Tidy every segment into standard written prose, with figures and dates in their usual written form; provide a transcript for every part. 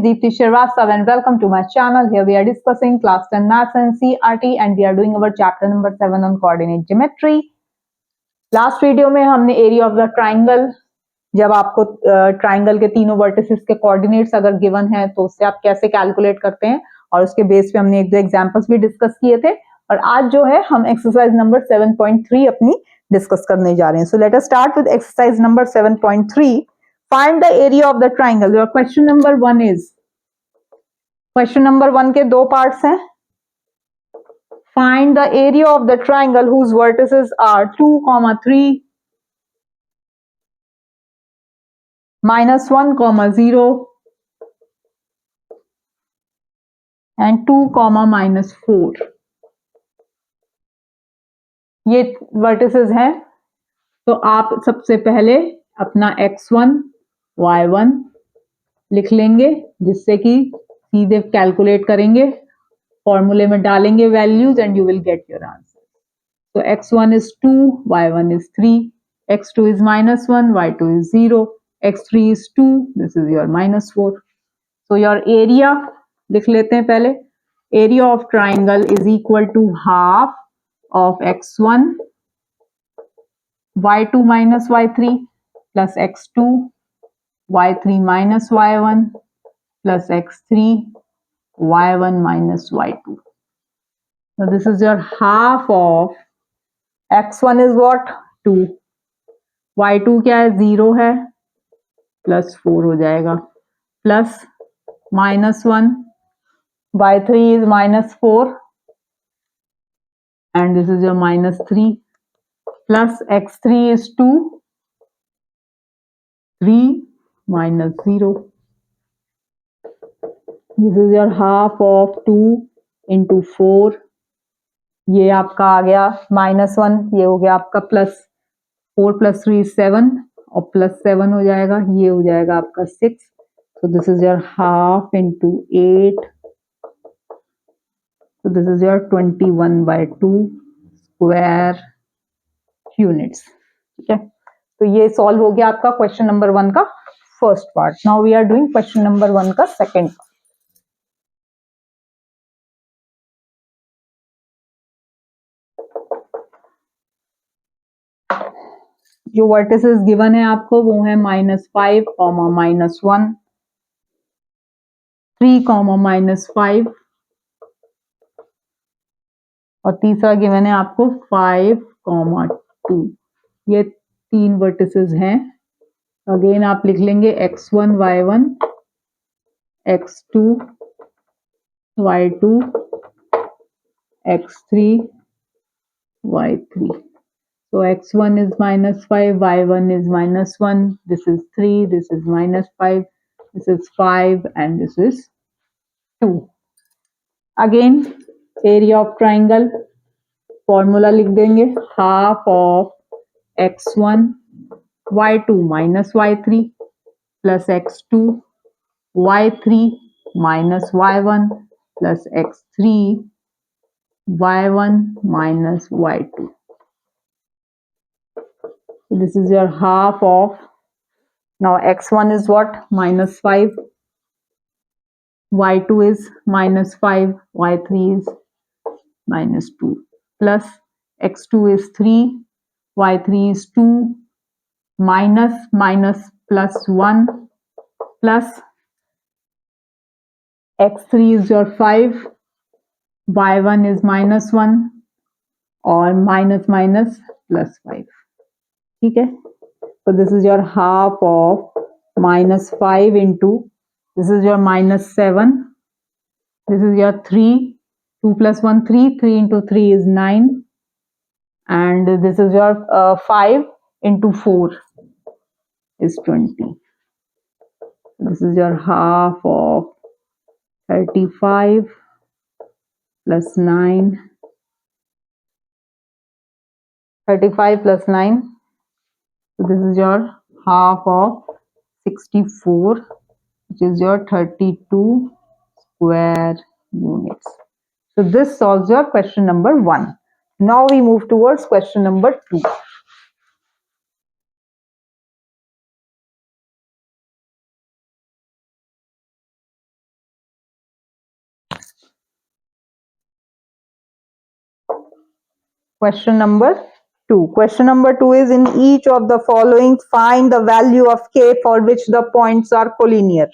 Deepti Srivastava and welcome to my channel. Here we are discussing class 10 maths and CRT and we are doing our chapter number 7 on coordinate geometry. Last video में हमने area of the triangle, जब आपको triangle के तीनों vertices के coordinates अगर given है तो उससे आप कैसे कैलकुलेट करते हैं और उसके बेस पे हमने एक दो एग्जांपल्स भी डिस्कस किए थे। और आज जो है हम एक्सरसाइज नंबर 7.3 अपनी डिस्कस करने जा रहे हैं। So let us start with exercise number 7.3. Find the area of the triangle. Your question number 1 is, question number 1 के दो पार्ट्स हैं. Find the area of the triangle whose vertices are 2, 3, -1, 0 and 2, -4. ये vertices हैं. तो आप सबसे पहले अपना x1, y1 लिख लेंगे, जिससे कि सीधे कैलकुलेट करेंगे, फॉर्मूले में डालेंगे values and you will get your answer. So x1 is 2, y1 is 3, x2 is -1, y2 is 0, x3 is 2, this is your -4. So your area लिख लेते हैं पहले. Area of triangle is equal to half of x1 y2 minus y3 plus x2 y3 minus y1 plus x3 y1 minus y2. Now this is your half of x1 is what? 2, y2 क्या है? 0 है, plus 4 हो जाएगा, plus -1, y3 is -4 and this is your -3 plus x3 is 2, 3 minus 0. This is your half of 2 into 4. ये आपका आ गया -1, ये हो गया आपका +4 + 3 is 7 और +7 हो जाएगा, ये हो जाएगा आपका 6. So this is your half into 8. So this is your 21/2 square units. ठीक है, तो ये सॉल्व हो गया आपका क्वेश्चन नंबर 1 का first part. Now we are doing question number 1 का सेकंड पार्ट. जो वर्टिसेस गिवन है आपको वो है -5, -1, 3, -5 और तीसरा गिवन है आपको 5, 2. ये तीन वर्टिसेस हैं. अगेन आप लिख लेंगे x1 y1, x2 y2, x3 y3. So x1 is -5, y1 is -1, this is 3, this is -5, this is 5 and this is 2. Again area of triangle formula लिख देंगे, half of x1 y2 minus y3 plus x2 y3 minus y1 plus x3 y1 minus y2. So this is your half of, now x1 is what? -5, y2 is -5, y3 is -2 plus x2 is 3, y3 is 2, minus plus 1 plus x3 is your 5, y1 is -1 और minus plus 5. ठीक है, so this is your half of -5 into, this is your -7, this is your 3, 2 plus 1 3, 3 into 3 is 9 and this is your 5 into 4 is 20. This is your half of 35 plus 9, 35 plus 9. So this is your half of 64, which is your 32 square units. So this solves your question number 1. Now we move towards question number 2. Question number 2. Question number 2 is, in each of the following find the value of k for which the points are collinear.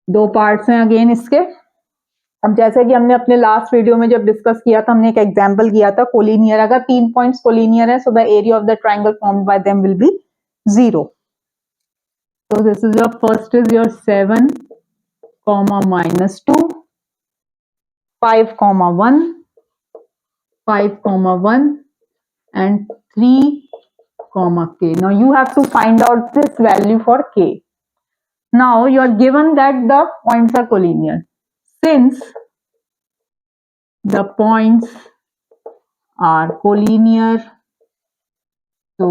दो parts हैं again इसके. अब जैसे कि हमने अपने last video में जब डिस्कस किया था, हमने एक एग्जांपल किया था कोलिनियर. अगर 3 पॉइंट्स कोलिनियर है, so the area of the triangle formed by them will be 0. So this is your first is your 7, -2, 5, 1, 5, 1, and 3, k. Now you have to find out this value for k. Now you are given that the points are collinear. Since the points are collinear, so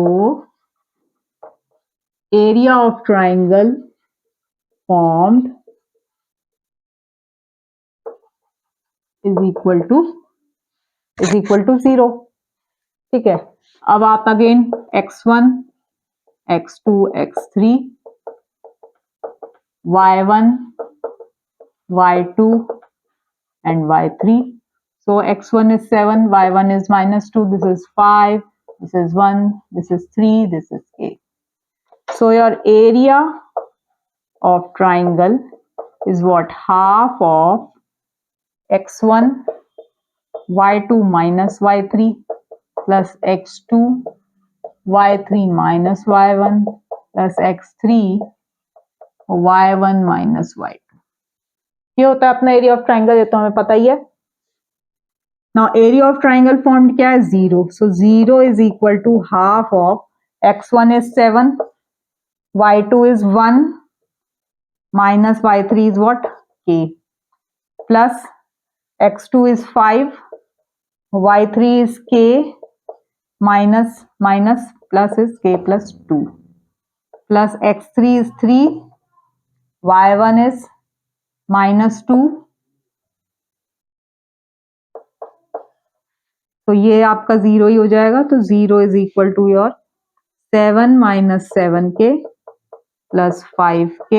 area of triangle formed is equal to 0. ठीक है. अब आप again x1, x2, x3, y1, y2 and y3. So x1 is 7, y1 is -2, this is 5, this is 1, this is 3, this is k. So your area of triangle is what? Half of x1 y2 minus y3 plus x2 y3 minus y1 plus x3 y1 minus y2. ये होता है अपना area of triangle. ये तो हमें पता ही है. Now area of triangle formed क्या है? 0. So 0 is equal to half of x1 is 7, y2 is 1 minus y3 is what? K, plus x2 is 5, y3 is k, minus plus is k plus 2, plus x3 is 3, y1 is -2. तो ये आपका 0 ही हो जाएगा. तो 0 is equal to your 7 minus 7k plus 5k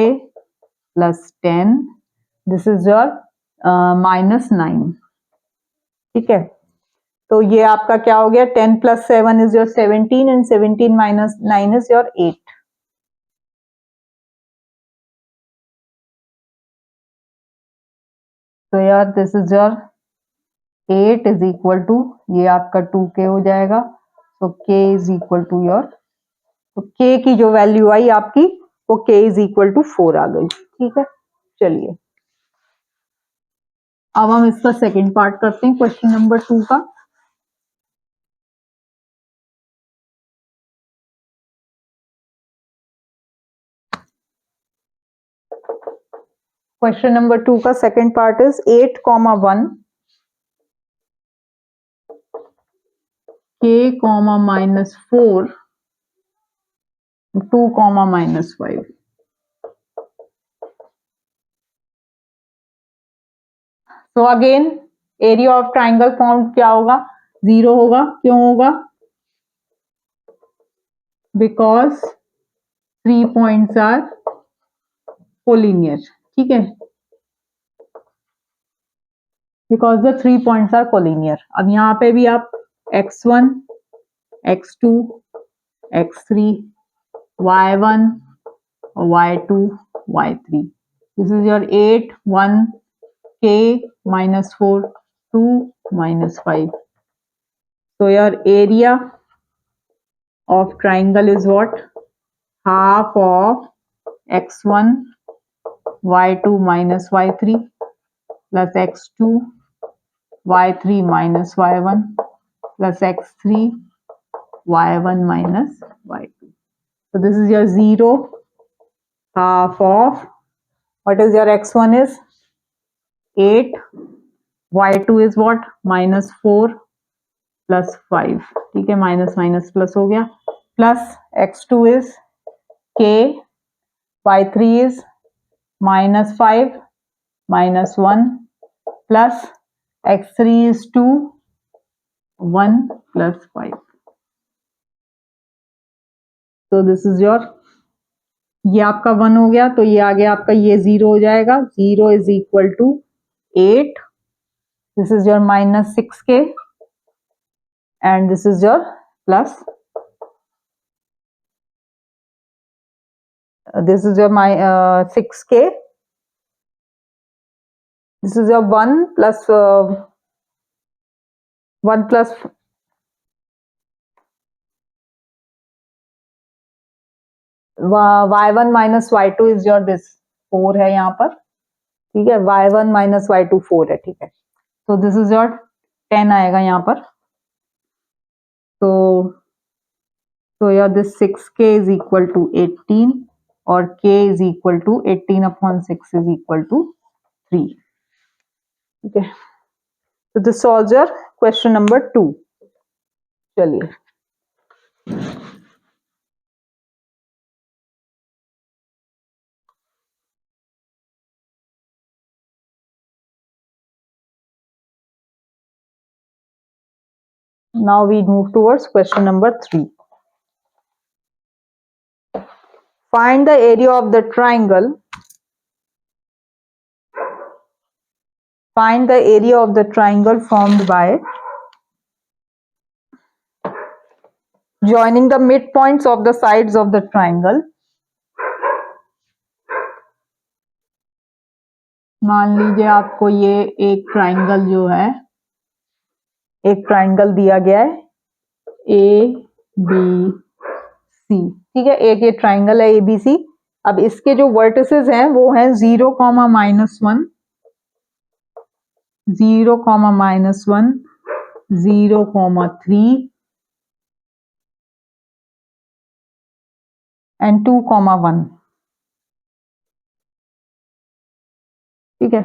plus 10. This is your -9. ठीक है. तो ये आपका क्या हो गया? 10 plus 7 is your 17 and 17 minus 9 is your 8. तो यार this is your 8 is equal to, ये आपका 2k हो जाएगा. तो k is equal to your, तो k की जो वैल्यू आई आपकी वो k इज इक्वल टू 4 आ गई. ठीक है. चलिए अब हम इसका सेकंड पार्ट करते हैं क्वेश्चन नंबर 2 का. क्वेश्चन नंबर 2 का सेकंड पार्ट इज 8, 1 k, -4 2, -5. तो again area of triangle form क्या होगा? 0 होगा. क्यों होगा? Because 3 points are collinear. ठीक है. Because the 3 points are collinear. अब यहाँ पे भी आप x1, x2, x3, y1, y2, y3. This is your 8, 1, k, -4, 2, -5. So your area of triangle is what? Half of x1, y2 minus y3 plus x2, y3 minus y1 plus x3, y1 minus y2. So this is your 0, half of, what is your x1 is 8, y2 is what? -4 plus 5. ठीक है. Minus minus plus हो गया. Plus x2 is k, y3 is -5 -1 plus x3 is 2, 1 plus 5. तो this is your, ये आपका 1 हो गया. तो ये आ गया आपका, ये 0 हो जाएगा. 0 is equal to 8. This is your -6k and this is your plus, this is your my 6k, this is your 1 plus 1 plus y1 minus y2 is your this 4 है यहाँ पर, ठीक है, y1 minus y2 4 है, ठीक है, तो this is your 10 आएगा यहाँ पर, so your this 6k is equal to 18 और k is equal to 18 upon 6 is equal to 3, ठीक है, so this solves your question number 2. चलिए now we move towards question number 3. Find the area of the triangle. Find the area of the triangle formed by joining the midpoints of the sides of the triangle. मान लीजिए आपको ये एक triangle जो है, एक triangle दिया गया है ABC, ठीक है, एक ये ट्राइंगल है ABC. अब इसके जो वर्टिसेस हैं वो हैं 0, -1, 0, -1, 0, 3 and 2, 1, ठीक है,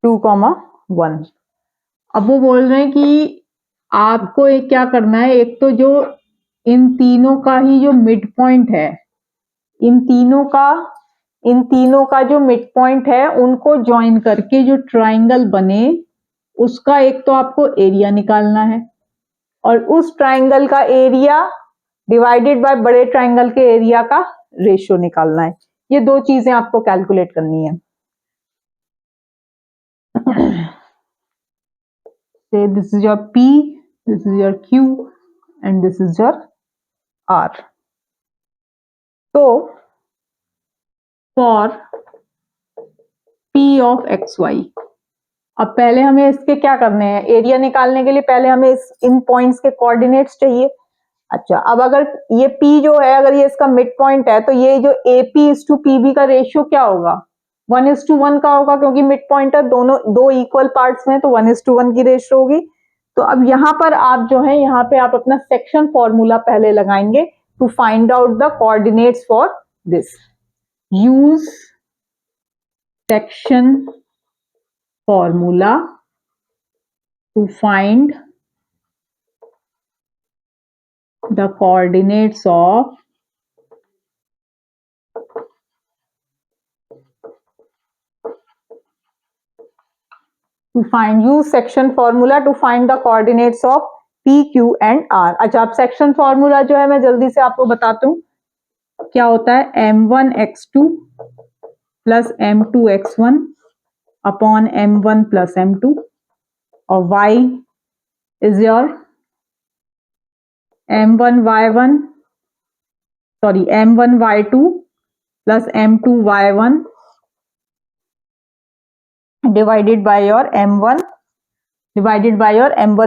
2, 1. अब वो बोल रहे हैं कि आपको एक क्या करना है, एक तो जो इन तीनों का ही जो मिड पॉइंट है, इन तीनों का जो मिड पॉइंट है उनको ज्वाइन करके जो ट्राइंगल बने उसका एक तो आपको एरिया निकालना है और उस ट्राइंगल का एरिया डिवाइडेड बाय बड़े ट्राइंगल के एरिया का रेशियो निकालना है. ये दो चीजें आपको कैलकुलेट करनी है. Say this is your P, this is your Q and this is your R. So for P of XY, अब पहले हमें इसके क्या करने हैं, एरिया निकालने के लिए पहले हमें इन पॉइंट्स के कोऑर्डिनेट्स चाहिए. अच्छा, अब अगर ये P जो है, अगर ये इसका मिड पॉइंट है तो ये जो AP इज टू PB का रेशियो क्या होगा, 1:1 का होगा, क्योंकि मिड पॉइंट है, दोनों दो इक्वल पार्ट्स में, तो 1:1 की रेशियो होगी. तो अब यहाँ पर आप जो है, यहाँ पे आप अपना सेक्शन फॉर्मूला पहले लगाएंगे to find out the coordinates for this. Use section formula to find the coordinates of use section formula to find the coordinates of P, Q and R. अच्छा, अब सेक्शन फॉर्मूला जो है मैं जल्दी से आपको बताता हूँ क्या होता है. m1x2 plus m2x1 upon m1 plus m2 और y is your m1y1 m1y2 plus m2y1 divided by your m1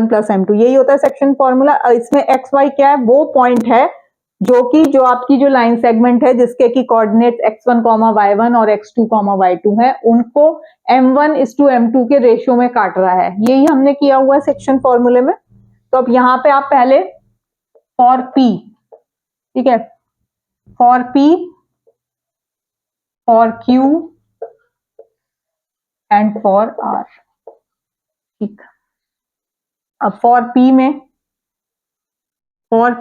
plus m2. यही होता है सेक्शन फॉर्मूला. इसमें xy क्या है, वो पॉइंट है जो आपकी जो लाइन सेगमेंट है जिसके की कोऑर्डिनेट्स x1, y1 और x2, y2 है, उनको m1:m2 के रेशियो में काट रहा है. यही हमने किया हुआ है सेक्शन फॉर्मूले में. तो अब यहाँ पे आप पहले फॉर P, ठीक है, for P, for Q and for R, ठीक. अब फॉर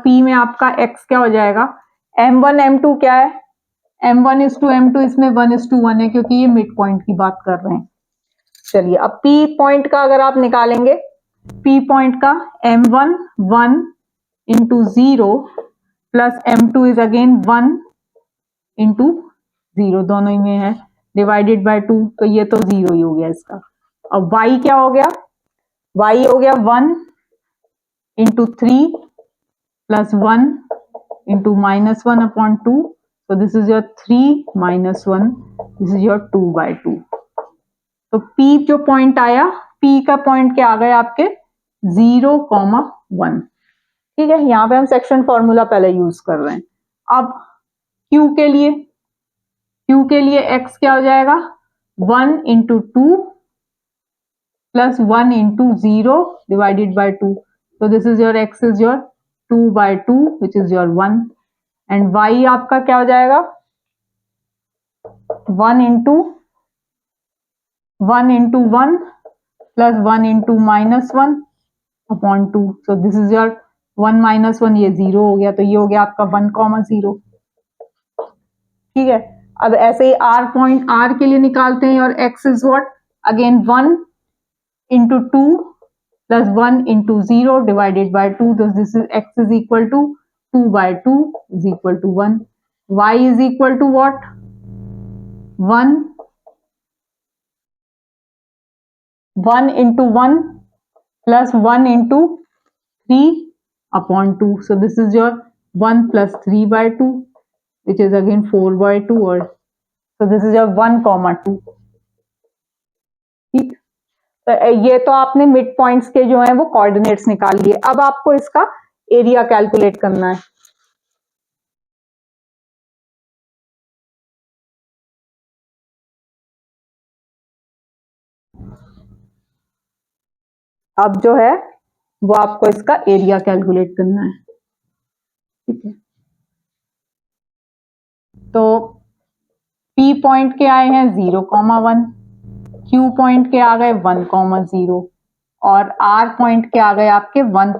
P में आपका x क्या हो जाएगा, m1 m2 क्या है, m1:m2, इसमें 1:1 है क्योंकि ये मिड पॉइंट की बात कर रहे हैं. चलिए, अब P पॉइंट का अगर आप निकालेंगे, P पॉइंट का m1 1 into 0 plus m2 is again 1 into 0, दोनों ही में है, डिवाइडेड बाय 2, तो ये तो 0 ही हो गया इसका. अब y क्या हो गया, y हो गया 1 into 3 plus 1 into minus 1 upon 2. So this is your 3 minus 1. This is your 2 by 2. तो P जो पॉइंट आया, P का पॉइंट क्या आ गए आपके 0,1. ठीक है, यहाँ पे हम सेक्शन फॉर्मूला पहले यूज कर रहे हैं. अब Q के लिए x क्या हो जाएगा 1 into 2 plus 1 into 0 divided by 2. So this is your x is your 2 by 2 which is your 1 and y आपका क्या हो जाएगा 1 into 1 plus 1 into minus 1 upon 2. So this is your 1 minus 1 ये 0 हो गया, तो ये हो गया आपका 1,0. ठीक है, अब ऐसे ही r पॉइंट r के लिए निकालते हैं और x is what again 1 into 2 plus 1 into 0 divided by 2. So this is x is equal to 2 by 2 is equal to 1. Y is equal to what 1 into 1 plus 1 into 3 upon 2. So this is your 1 plus 3 by 2 which is again 4 by 2 or so this is your 1,2. ठीक, तो ये तो आपने mid points के जो है वो coordinates निकाल लिए. अब आपको इसका एरिया कैलकुलेट करना है. अब जो है वो आपको इसका एरिया कैलकुलेट करना है. ठीक है, तो P पॉइंट के आए हैं 0,1, Q पॉइंट के आ गए 1,0 और R पॉइंट के आ गए आपके 1,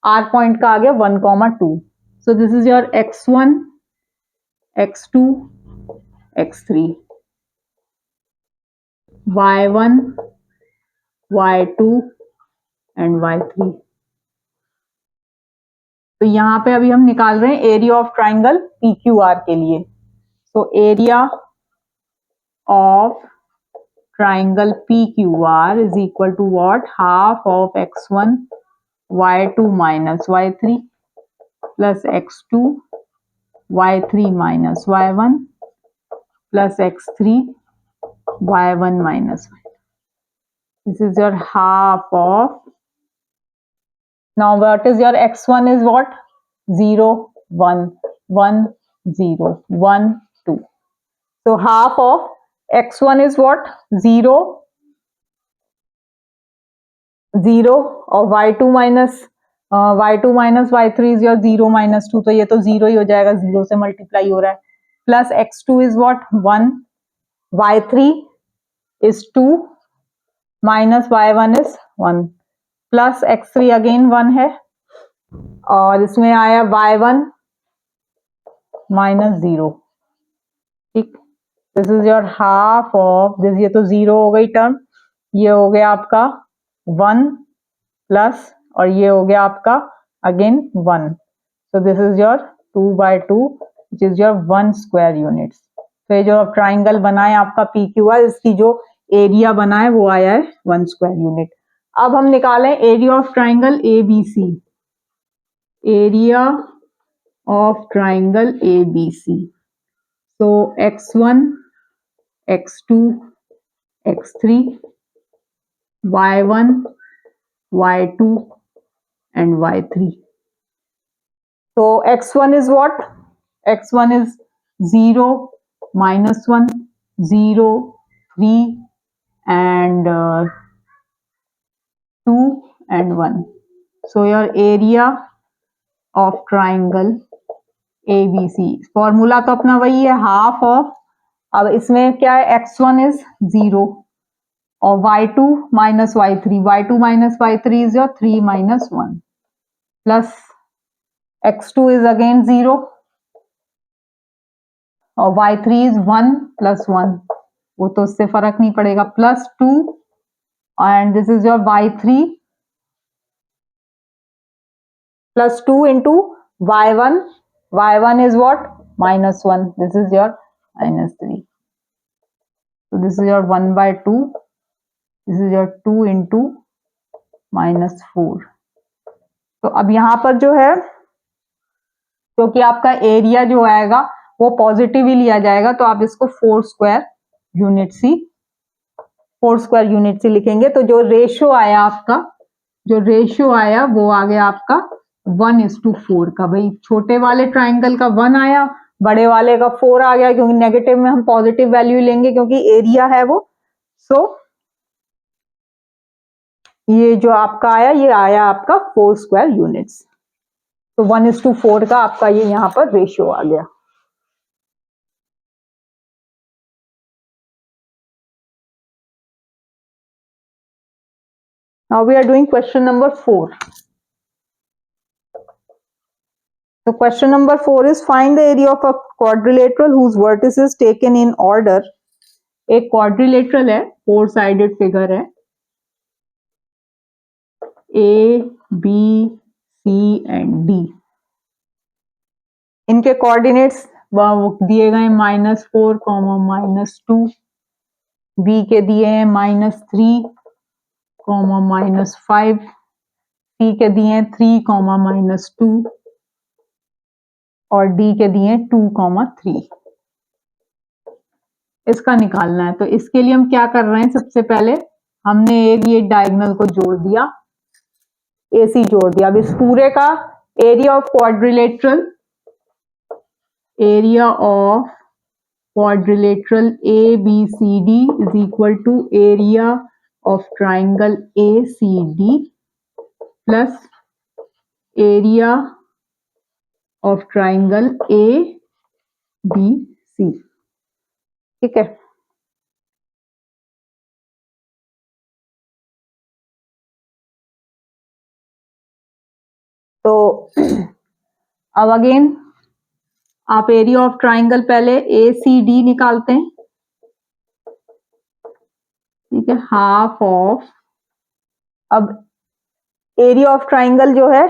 R पॉइंट का आ गया 1,2. So this is your x1, x2, x3, y1, y2 and y3. तो यहाँ पे अभी हम निकाल रहे हैं एरिया ऑफ ट्राइंगल PQR के लिए. So area of triangle PQR is equal to what half of x1 y2 minus y3 plus x2 y3 minus y1 plus x3 y1 minus y. This is your half of. Now what is your x1 is what 0 1 1 0 1 2. So half of x1 is what 0 0 और y2 minus y3 is your 0 minus 2. तो ये तो 0 ही हो जाएगा, 0 से multiply हो रहा है. Plus x2 is what 1, y3 is 2 minus y1 is 1 plus x3 again 1 है और इसमें आया y1 minus 0. ठीक, this is your half of this. ये तो 0 हो गई टर्म, ये हो गया आपका 1 प्लस और ये हो गया आपका again 1. So this is your 2 by 2 which is your 1 square units. तो ये जो ट्राइंगल बना है आपका PQR, इसकी जो एरिया बना है वो आया है 1 स्क्वायर यूनिट. अब हम निकालें area of triangle ABC. Area of triangle ABC. So x1, x2, x3, y1, y2 and y3. So x1 is what? x1 is 0, minus 1, 0, 3 and 2 and 1. So your area of triangle ABC. Formula तो अपना वही है half of. अब इसमें क्या है x1 is 0 और y2 minus y3. y2 minus y3 is your 3 minus 1 plus x2 is again 0 और y3 is 1 plus 1. वो तो उससे फर्क नहीं पड़ेगा. Plus 2 and this is your y3 plus 2 into y1. y1 is what minus 1. This is your minus 3. So this is your 1 by 2. This is your 2 into minus 4. तो अब यहाँ पर जो है, क्योंकि आपका एरिया जो आएगा वो पॉजिटिव ही लिया जाएगा, तो आप इसको 4 स्क्वायर यूनिट सी लिखेंगे। तो जो रेशियो आया आपका, वो आ गया आपका 1:4 का। भाई छोटे वाले ट्राइंगल का 1 आया, बड़े वाले का 4 आ गया, क्योंकि नेगेटिव में हम पॉजिटिव वैल्यू लेंगे क्योंकि एरिया है वो। सो ये जो आपका आया, ये आया आपका 4 स्क्वायर यूनिट्स। तो 1:4 का आपका ये यहाँ पर रेशियो आ गया। Now we are doing question number 4. So question number 4 is find the area of a quadrilateral whose vertices taken in order. एक quadrilateral है, 4 sided figure है, A, B, C and D. इनके कोऑर्डिनेट्स दिए गए -4, -2, B के दिए हैं -3, -5, C के दिए हैं 3, -2 और D के दिए 2, 3। इसका निकालना है। तो इसके लिए हम क्या कर रहे हैं, सबसे पहले हमने एक ये डायगोनल को जोड़ दिया, AC जोड़ दिया। अब इस पूरे का area of quadrilateral ABCD is equal to area of triangle ACD plus area of triangle ABC। ठीक है। तो अब अगेन आप एरिया ऑफ ट्राइंगल पहले ACD निकालते हैं। ठीक है, हाफ ऑफ, अब एरिया ऑफ ट्राइंगल जो है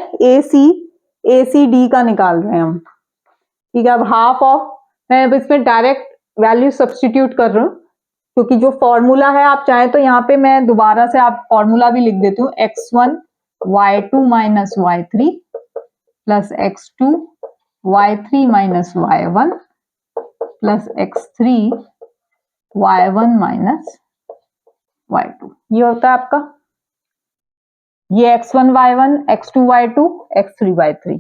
ACD का निकाल रहे हैं हम। ठीक है, अब हाफ ऑफ, मैं अब इसमें डायरेक्ट वैल्यू सब्स्टिट्यूट कर रहा हूं, क्योंकि जो फॉर्मूला है, आप चाहें तो यहाँ पे मैं दोबारा से आप फॉर्मूला भी लिख देती हूँ, x1 y2 minus y3 plus x2 y3 minus y1 plus x3 y1 minus y2। ये होता है आपका, ये x1 y1, x2 y2, x3 y3।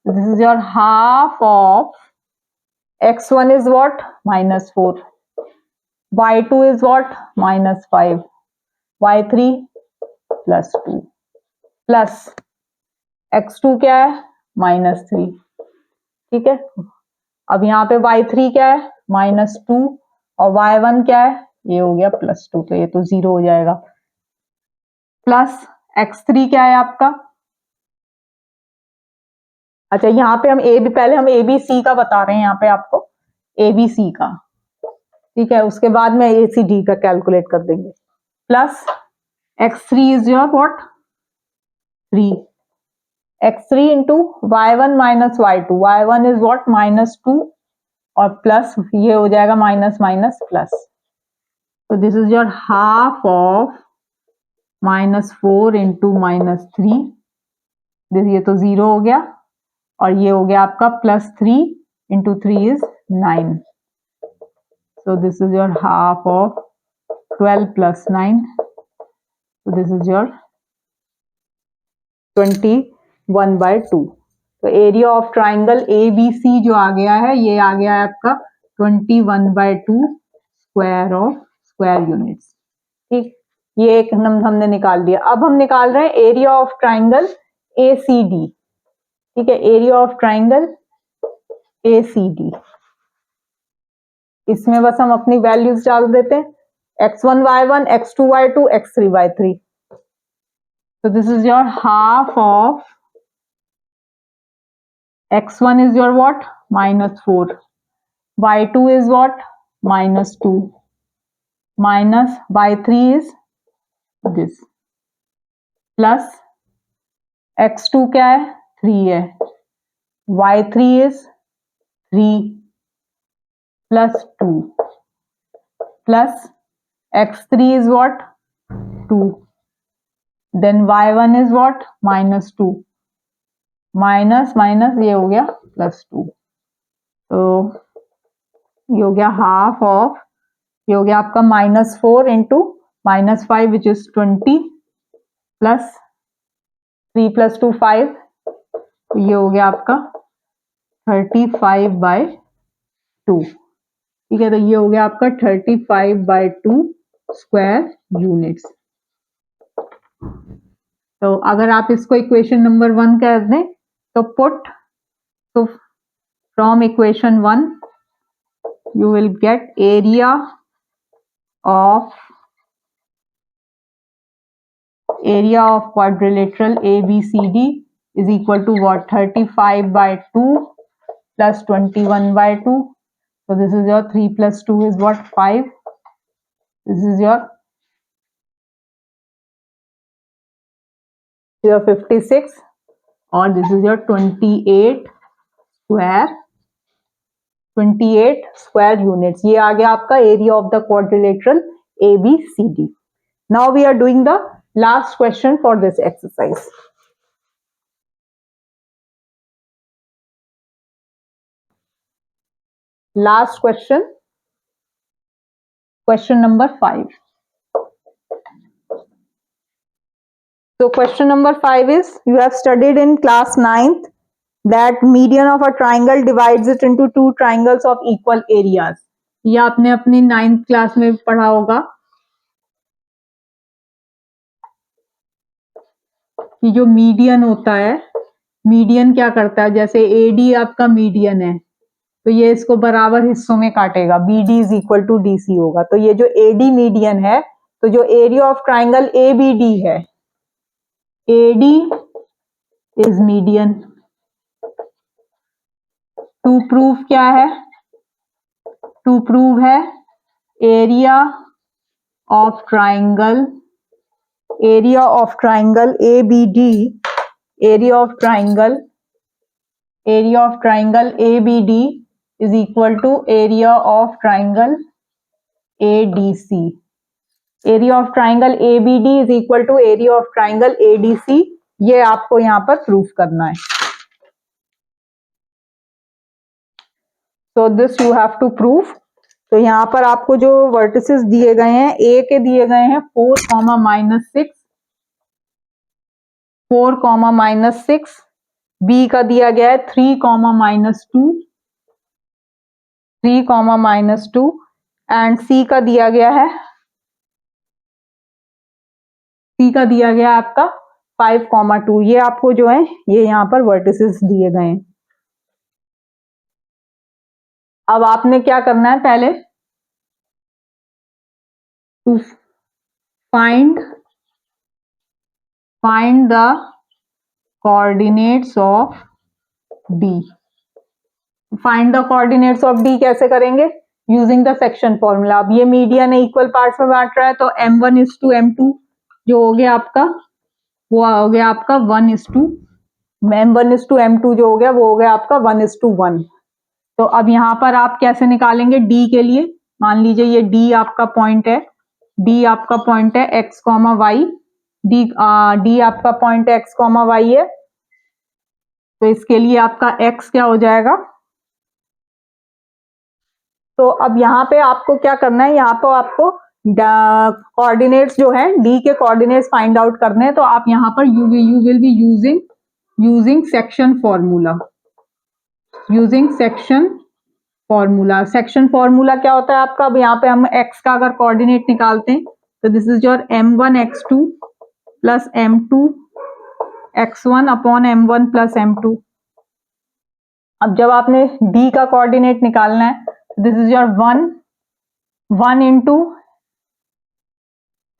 This is your half of x1 is what? -4, y2 is what? -5, y3 +2 plus x2 क्या है? -3। ठीक है, अब यहाँ पे y3 क्या है? -2 और y1 क्या है? ये हो गया +2, तो ये तो 0 हो जाएगा। प्लस x3 क्या है आपका? अच्छा, यहाँ पे हम पहले हम ABC का बता रहे हैं, यहाँ पे आपको ABC का। ठीक है, उसके बाद में ACD का कैलकुलेट कर देंगे। Plus x3 is your what? 3, x3 into y1 minus y2, y1 is what? -2 और प्लस ये हो जाएगा माइनस माइनस प्लस। तो this is your half of -4 into -3, ये तो 0 हो गया, और ये हो गया आपका +3 into 3 is 9। So this is your half of 12 plus 9. So this is your 21/2। तो एरिया ऑफ ट्राइंगल ABC जो आ गया है, ये आ गया है आपका 21/2 स्क्वायर यूनिट्स। ठीक, ये एक हमने निकाल दिया। अब हम निकाल रहे हैं एरिया ऑफ ट्राइंगल ACD। ठीक है, एरिया ऑफ ट्राइंगल ACD, इसमें बस हम अपनी वैल्यूज डाल देते हैं, x1 y1, x2 y2, x3 y3। So this is your half of x1 is your what? -4, y2 is what? -2, minus y3 is this, plus x2 क्या है? 3 है, y3 is 3 plus 2 plus x3 is what? 2, then y1 is what? -2, minus minus ये हो गया +2, तो ये हो गया हाफ ऑफ, ये हो गया आपका -4 इंटू -5 विच इज 20 प्लस 3 + 2 5, तो ये हो गया आपका 35/2। ठीक है, तो ये हो गया आपका 35/2 स्क्वायर यूनिट्स। तो अगर आप इसको इक्वेशन नंबर 1 कर दें तो पुट, तो from equation 1 you will get area of quadrilateral ABCD is equal to what? 35/2 plus 21/2. So this is your 3 plus 2 is what? 5. This is your 56, or this is your 28 square units. ये आ गया आपका area of the quadrilateral ABCD. Now we are doing the last question for this exercise. Last question, question number 5. So question number 5 is, you have studied in class 9th that median of a triangle divides it into two triangles of equal areas. ये आपने अपनी 9th class में पढ़ा होगा कि जो median होता है, मीडियन क्या करता है, जैसे AD आपका मीडियन है तो ये इसको बराबर हिस्सों में काटेगा, BD is equal to DC होगा। तो ये जो AD मीडियन है, तो जो एरिया ऑफ ट्राइंगल ABD है, AD is median. To prove क्या है? टू प्रूव है area of triangle ABD, area of triangle ABD is equal to area of triangle ADC। Area of triangle ABD is equal to area of triangle ADC, ये आपको यहां पर proof करना है। So this you have to proof. तो यहां पर आपको जो वर्टिसेस दिए गए हैं, ए के दिए गए हैं 4, -6, 4, -6, बी का दिया गया है 3, -2, 3, -2, एंड सी का दिया गया है, आपका 5, 2। ये आपको जो है ये यहाँ पर वर्टिसेस दिए गए हैं। अब आपने क्या करना है, पहले to find the coordinates of D. Find the coordinates of D कैसे करेंगे? Using the section formula. अब ये मीडियन इक्वल पार्ट्स में बांट रहा है, तो M1 is to M2 जो हो गया आपका, वो हो गया आपका 1 is to M1 is to M2 जो हो गया वो हो गया आपका 1 is to 1। तो अब यहाँ पर आप कैसे निकालेंगे डी के लिए? मान लीजिए ये डी आपका पॉइंट है, x, y, डी आपका पॉइंट है x, y है, तो इसके लिए आपका x क्या हो जाएगा? तो अब यहाँ पे आपको क्या करना है, यहाँ पर आपको कोऑर्डिनेट्स जो है डी के कोऑर्डिनेट्स फाइंड आउट करने हैं। तो आप यहाँ पर you will be using section formula. Section formula क्या होता है आपका? अब यहाँ पे हम x का अगर कोऑर्डिनेट निकालते हैं तो this is your M1 x2 plus M2 x1 upon M1 plus M2। अब जब आपने d का कोऑर्डिनेट निकालना है, this is your 1 into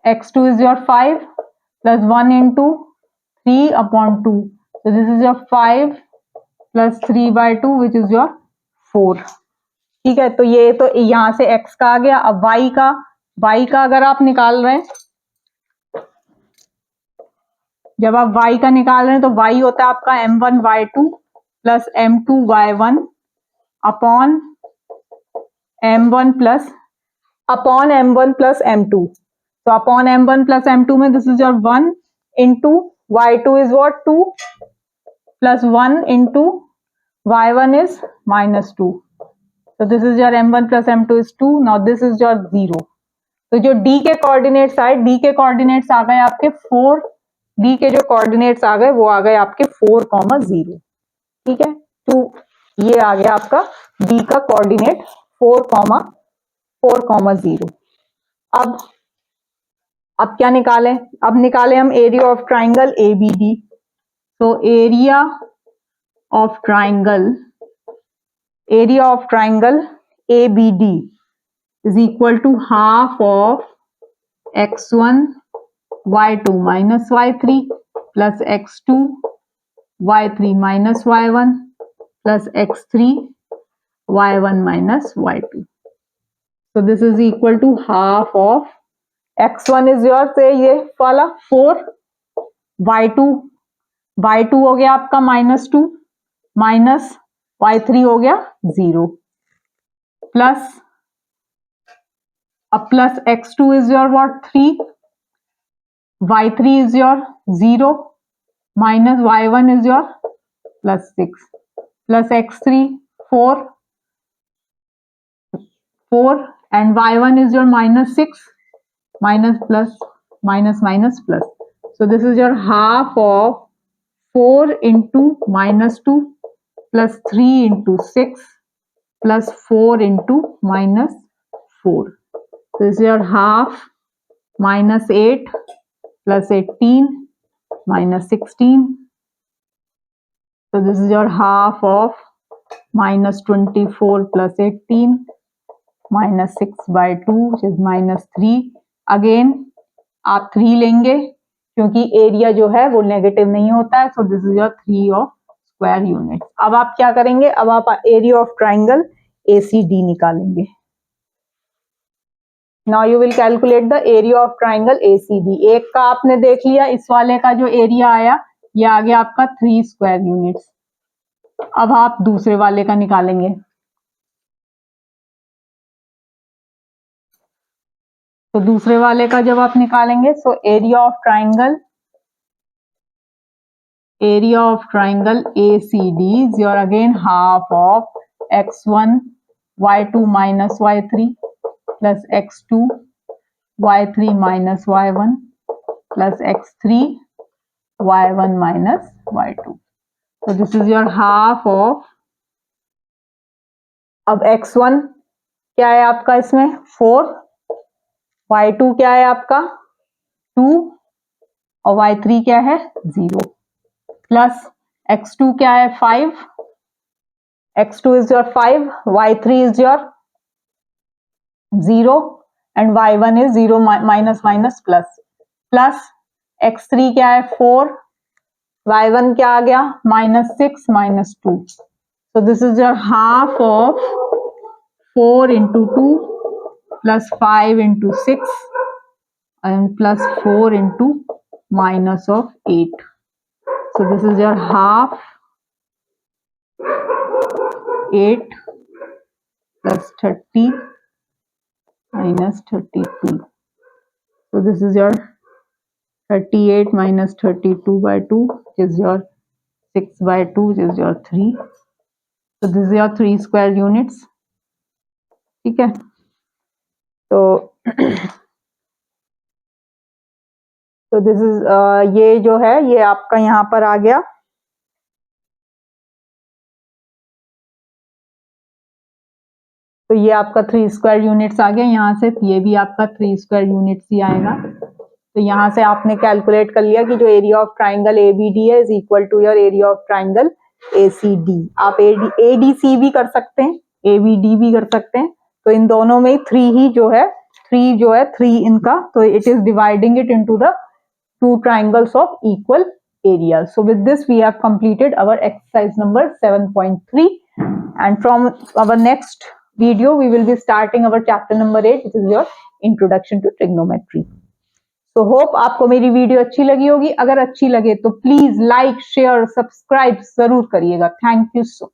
x2 is your 5 plus 1 into 3 upon 2, so this is your 5 plus 3/2 which is your 4। ठीक है, तो ये तो यहां से x का आ गया। अब y का अगर आप निकाल रहे हैं, जब आप y का निकाल रहे हैं तो y होता है आपका M1 y2 plus M2 y1 upon M1 plus M2। तो अपॉन M1 प्लस M2 में this is your 1 into y2 is what 2 plus 1 into y1 is minus 2. So this is your m1 plus m2 is 2. Now this is your 0. तो जो d के coordinates आए, d के coordinates आ गए आपके 4, d के जो कोऑर्डिनेट्स आ गए वो आ गए आपके 4,0. ठीक है, तो ये आ गया आपका d का कोऑर्डिनेट 4,0. अब क्या निकालें? अब निकालें हम एरिया ऑफ ट्राइंगल ABD. तो area of triangle ABD is equal to half of x1 y2 minus y3 plus x2 y3 minus y1 plus x3 y1 minus y2. So this is equal to half of x1 is your से ये वाला 4, y2 हो गया आपका -2 minus y3 हो गया 0 plus अब plus x2 is your what 3, y3 is your 0 minus y1 is your plus 6 plus x3 4 and y1 is your -6 minus plus minus plus. So this is your half of 4 into -2 plus 3 into 6 plus 4 into -4. This is your half -8 plus 18 minus 16. So this is your half of -24 plus 18 minus 6/2 which is -3. Again आप 3 लेंगे क्योंकि area जो है वो negative नहीं होता है. So this is your 3 of square unit. अब आप क्या करेंगे? अब आप एरिया ऑफ ट्राइंगल ACD निकालेंगे. Now you will calculate the area of triangle ACD. एक का आपने देख लिया, इस वाले का जो एरिया आया ये आ गया आपका 3 स्क्वायर यूनिट्स. अब आप दूसरे वाले का निकालेंगे. तो दूसरे वाले का जब आप निकालेंगे so area of triangle ACD is your again half of x1 y2 minus y3 plus x2 y3 minus y1 plus x3 y1 minus y2. So this is your half of. अब x1 क्या है आपका इसमें 4, y2 क्या है आपका 2 और y3 क्या है 0 प्लस x2 क्या है 5, x2 is your 5, y3 is your 0 and y1 is 0 minus plus x3 क्या है 4, y1 क्या आ गया -6 -2. So this is your half of 4 into 2 plus 5 into 6 and plus 4 into minus of 8. So this is your half 8 plus 30 minus 32. So this is your 38 minus 32/2 which is your 6/2 which is your 3. So this is your 3 square units. ठीक है, तो तो this is ये जो है ये आपका यहाँ पर आ गया. तो ये आपका 3 स्क्वायर यूनिट्स आ गया. यहाँ से ये भी आपका 3 स्क्वायर यूनिट्स ही आएगा. तो यहाँ से आपने कैलकुलेट कर लिया कि जो एरिया ऑफ ट्राइंगल ABD है is equal to your area of triangle ACD. आप ADC भी कर सकते हैं, ABD भी कर सकते हैं. तो इन दोनों में 3 जो है 3 इनका, तो it is dividing it into the 2 triangles of equal areas. So with this we have completed our exercise number 7.3, and from our next video we will be starting our chapter number 8 which is your introduction to trigonometry. So hope आपको मेरी video अच्छी लगी होगी. अगर अच्छी लगे तो please like share subscribe जरूर करिएगा. Thank you so